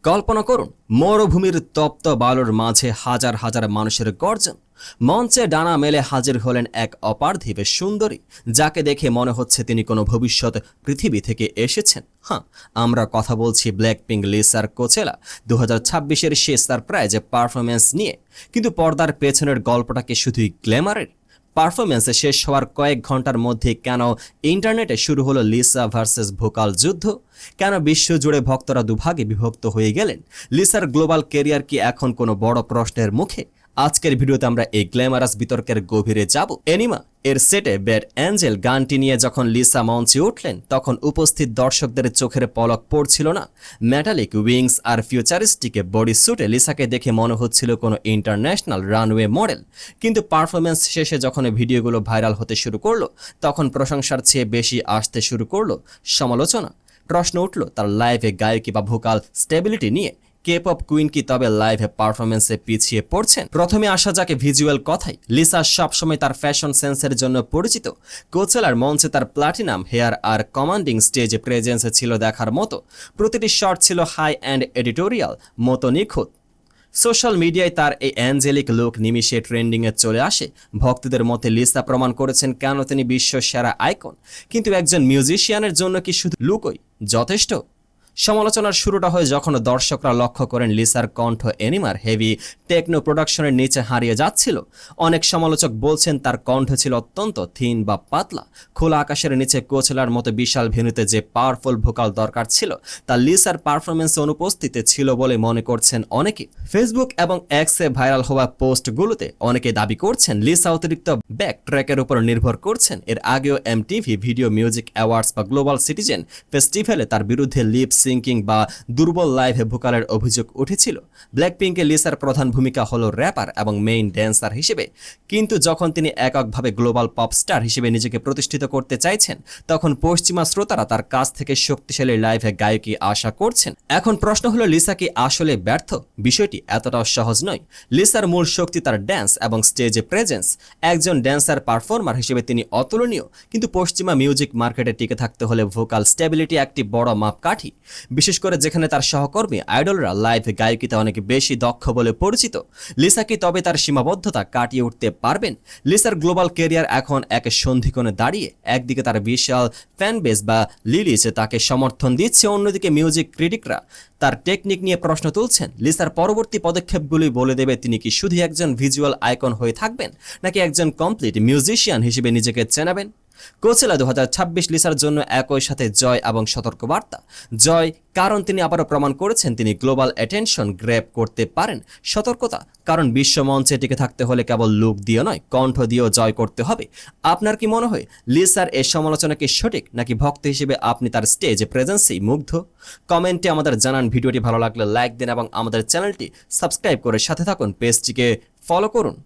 কল্পনা করুন মরুভূমির তপ্ত বালুর মাঝে হাজার হাজার মানুষের গর্জন। মঞ্চে ডানা মেলে হাজির হলেন এক অপার্থিব সুন্দরী, যাকে দেখে মনে হচ্ছে তিনি কোনো ভবিষ্যৎ পৃথিবী থেকে এসেছেন। হ্যাঁ, আমরা কথা বলছি ব্ল্যাকপিঙ্ক লিসার কোচেলা 2026-এর শেষ সারপ্রাইজ পারফরমেন্স নিয়ে। কিন্তু পর্দার পেছনের গল্পটা কি শুধুই গ্ল্যামারের? পারফরমেন্সে শেষ হওয়ার কয়েক ঘন্টার মধ্যে কেন ইন্টারনেটে শুরু হলো লিসা ভার্সেস ভোকাল যুদ্ধ? কেন বিশ্বজুড়ে ভক্তরা দুভাগে বিভক্ত হয়ে গেলেন? লিসার গ্লোবাল ক্যারিয়ার কি এখন কোনো বড় প্রশ্নের মুখে? আজকের ভিডিওতে আমরা এই গ্ল্যামারাস বিতর্কের গভীরে যাব। এনিমা এর সেটে ব্যাড অ্যাঞ্জেল গানটি নিয়ে যখন লিসা মঞ্চে উঠলেন, তখন উপস্থিত দর্শকদের চোখের পলক পড়ছিল না। মেটালিক উইংস আর ফিউচারিস্টিক বডি স্যুটে লিসাকে দেখে মনে হচ্ছিল কোনো ইন্টারন্যাশনাল রানওয়ে মডেল। কিন্তু পারফরমেন্স শেষে যখন ভিডিওগুলো ভাইরাল হতে শুরু করলো, তখন প্রশংসার চেয়ে বেশি আসতে শুরু করলো সমালোচনা। প্রশ্ন উঠল তার লাইভে গায়কি বা ভোকাল স্টেবিলিটি নিয়ে। কে-পপ কুইন কি তবে লাইভে পারফরমেন্সে পিছিয়ে পড়ছেন? প্রথমে আসা যাকে ভিজুয়াল কথাই। লিসা সবসময় তার ফ্যাশন সেন্সের জন্য পরিচিত। কোচেলার মঞ্চে তার প্লাটিনাম হেয়ার আর কমান্ডিং স্টেজে প্রেজেন্স ছিল দেখার মতো। প্রতিটি শট ছিল হাই অ্যান্ড এডিটোরিয়াল মতো নিখুঁত। সোশ্যাল মিডিয়ায় তার এই অ্যাঞ্জেলিক লুক নিমিশে ট্রেন্ডিংয়ে চলে আসে। ভক্তদের মতে লিসা প্রমাণ করেছেন কেন তিনি বিশ্ব সেরা আইকন। কিন্তু একজন মিউজিশিয়ানের জন্য কি শুধু লুকই যথেষ্ট? সমালোচনার শুরুটা হয় যখন দর্শকরা লক্ষ্য করেন লিসার কণ্ঠ এনিমার হেভি টেকনো প্রোডাকশনের নিচে হারিয়ে যাচ্ছিল। অনেক সমালোচক বলছেন তার কণ্ঠ ছিল অত্যন্ত থিন বা পাতলা। খোলা আকাশের নিচে কোচেলার মতো বিশাল ভেন্যুতে যে পাওয়ারফুল ভোকাল দরকার ছিল, তা লিসার পারফরমেন্সে অনুপস্থিত ছিল বলে মনে করছেন অনেকে। ফেসবুক এবং এক্সে ভাইরাল হওয়া পোস্টগুলোতে অনেকে দাবি করছেন লিসা অতিরিক্ত ব্যাক ট্র্যাকের উপর নির্ভর করছেন। এর আগেও এমটিভি ভিডিও মিউজিক অ্যাওয়ার্ডস বা গ্লোবাল সিটিজেন ফেস্টিভ্যালে তার বিরুদ্ধে লিপ সিঙ্কিং বা দুর্বল লাইভে ভোকালের অভিযোগ উঠেছিল। ব্ল্যাকপিঙ্কে লিসার প্রধান ভূমিকা হলো র্যাপার এবং মেইন ড্যান্সার হিসেবে। কিন্তু যখন তিনি এককভাবে গ্লোবাল পপ স্টার হিসেবে নিজেকে প্রতিষ্ঠিত করতে চাইছেন, তখন পশ্চিমা শ্রোতারা তার কাছ থেকে শক্তিশালী লাইভে গায়কি আশা করছেন। এখন প্রশ্ন হলো লিসা কি আসলে ব্যর্থ? বিষয়টি এতটাও সহজ নয়। লিসার মূল শক্তি তার ড্যান্স এবং স্টেজে প্রেজেন্স। একজন ড্যান্সার পারফর্মার হিসেবে তিনি অতুলনীয়, কিন্তু পশ্চিমা মিউজিক মার্কেটে টিকে থাকতে হলে ভোকাল স্টেবিলিটি একটি বড় মাপকাঠি। বিশেষ করে যেখানে তার সহকর্মী আইডলরা লাইভ গায়কিতে অনেক বেশি দক্ষ বলে পরিচিত। লিসা কি তবে তার সীমাবদ্ধতা কাটিয়ে উঠতে পারবেন? লিসার গ্লোবাল ক্যারিয়ার এখন এক সন্ধিকোণে দাঁড়িয়ে। একদিকে তার বিশাল ফ্যান বেস বা লিলিজ তাকে সমর্থন দিচ্ছে, অন্যদিকে মিউজিক ক্রিটিকরা তার টেকনিক নিয়ে প্রশ্ন তুলছেন। লিসার পরবর্তী পদক্ষেপগুলি বলে দেবে তিনি কি শুধু একজন ভিজুয়াল আইকন হয়ে থাকবেন, নাকি একজন কমপ্লিট মিউজিশিয়ান হিসেবে নিজেকে চেনাবেন। কোচেলা 2026 লিসার জন্য একই সাথে জয় এবং সতর্কবার্তা। জয়, কারণ তিনি আবারও প্রমাণ করেছেন তিনি গ্লোবাল অ্যাটেনশন গ্র্যাব করতে পারেন। সতর্কতা, কারণ বিশ্ব মঞ্চে টিকে থাকতে হলে কেবল লুক দিয়ে নয়, কণ্ঠ দিয়েও জয় করতে হবে। আপনার কি মনে হয় লিসার এই সমালোচনা কি সঠিক, নাকি ভক্ত হিসেবে আপনি তার স্টেজ প্রেজেন্সেই মুগ্ধ? কমেন্টে আমাদের জানান। ভিডিওটি ভালো লাগলে লাইক দিন এবং আমাদের চ্যানেলটি সাবস্ক্রাইব করে সাথে থাকুন। পেজটিকে ফলো করুন।